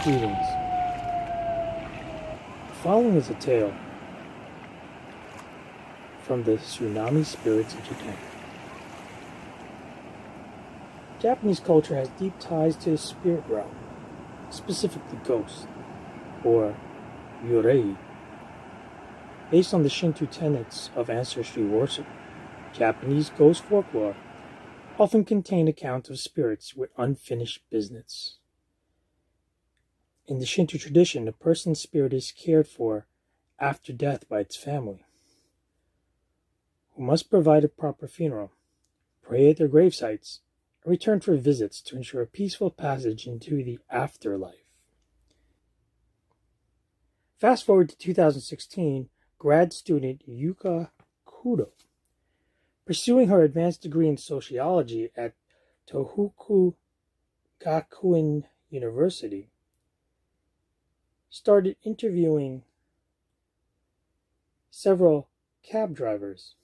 Greetings. The following is a tale from the Tsunami spirits of Japan. Japanese culture has deep ties to the spirit realm, specifically ghosts, or yurei. Based on the Shinto tenets of ancestry worship, Japanese ghost folklore often contain accounts of spirits with unfinished business. In the Shinto tradition, a person's spirit is cared for after death by its family, who must provide a proper funeral, pray at their grave sites, and return for visits to ensure a peaceful passage into the afterlife. Fast forward to 2016, grad student Yuka Kudo, pursuing her advanced degree in sociology at Tohoku Gakuen University, started interviewing several cab drivers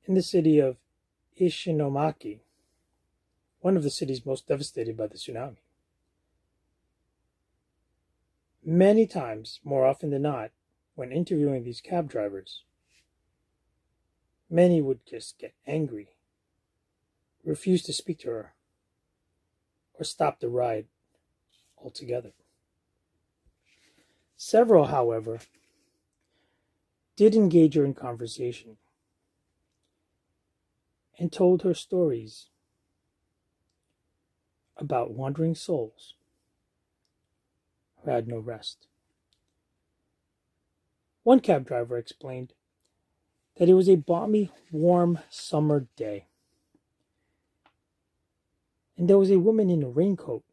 in the city of Ishinomaki, one of the cities most devastated by the tsunami. Many times, more often than not, when interviewing these cab drivers, many would just get angry, refuse to speak to her, or stop the ride altogether. Several, however, did engage her in conversation and told her stories about wandering souls who had no rest. One cab driver explained that it was a balmy, warm summer day, and there was a woman in a raincoat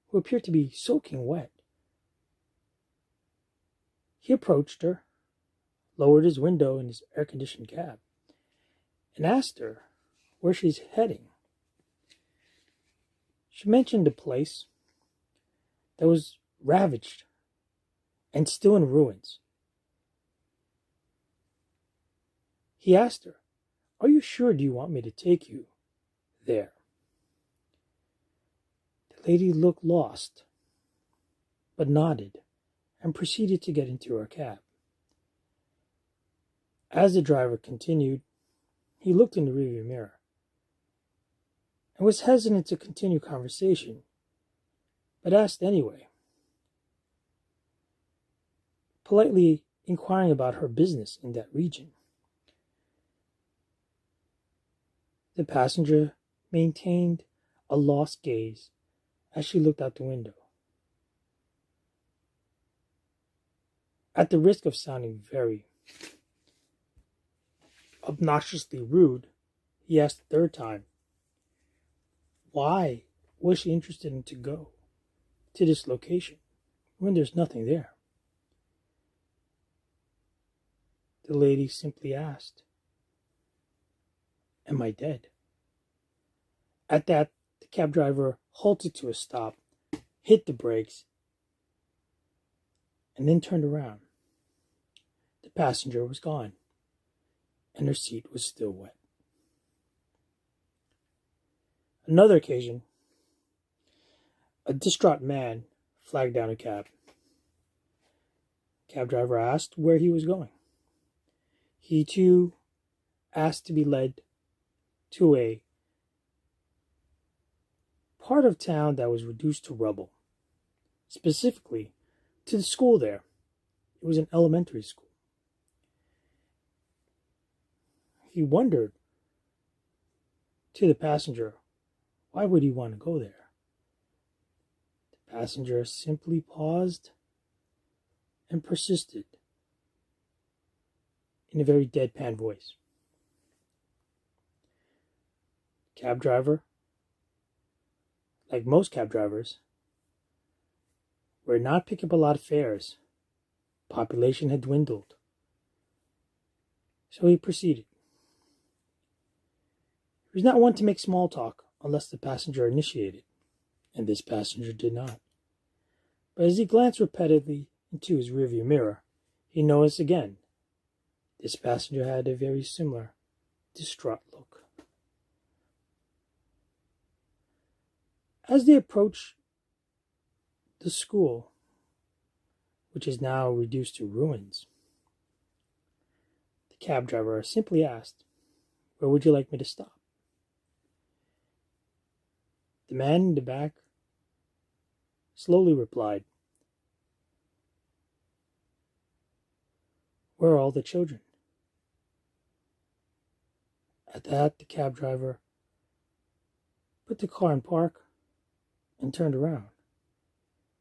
who appeared to be soaking wet. He approached her, lowered his window in his air-conditioned cab, and asked her where she's heading. She mentioned a place that was ravaged and still in ruins. He asked her, "Are you sure you want me to take you there?" The lady looked lost, but nodded and proceeded to get into her cab. As the driver continued, he looked in the rearview mirror and was hesitant to continue conversation, but asked anyway, politely inquiring about her business in that region. The passenger maintained a lost gaze as she looked out the window. At the risk of sounding very obnoxiously rude, he asked the third time, why was she interested in to go to this location when there's nothing there? The lady simply asked, "Am I dead?" At that, the cab driver halted to a stop, hit the brakes, and then turned around. The passenger was gone, and her seat was still wet. Another occasion, a distraught man flagged down a cab. The cab driver asked where he was going. He too asked to be led to a part of town that was reduced to rubble, specifically to the school there. It was an elementary school. He wondered to the passenger, why would he want to go there? The passenger simply paused and persisted in a very deadpan voice. Cab driver, like most cab drivers, were not picking up a lot of fares. Population had dwindled. So he proceeded. He was not one to make small talk unless the passenger initiated, and this passenger did not. But as he glanced repeatedly into his rearview mirror, he noticed again this passenger had a very similar, distraught look. As they approach the school, which is now reduced to ruins, the cab driver simply asked, "Where would you like me to stop?" The man in the back slowly replied, "Where are all the children?" At that, the cab driver put the car in park and turned around.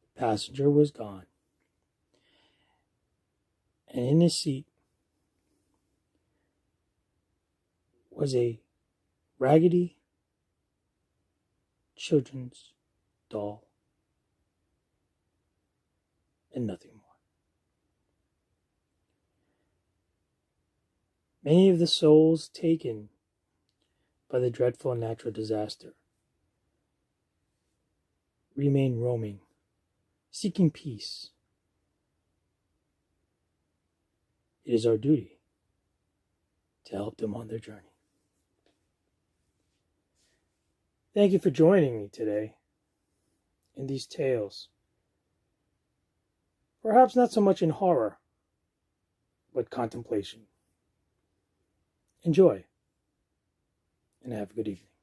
The passenger was gone, and in his seat was a raggedy children's doll and nothing more. Many of the souls taken by the dreadful natural disaster remain roaming, seeking peace. It is our duty to help them on their journey. Thank you for joining me today in these tales. Perhaps not so much in horror, but contemplation. Enjoy, and have a good evening.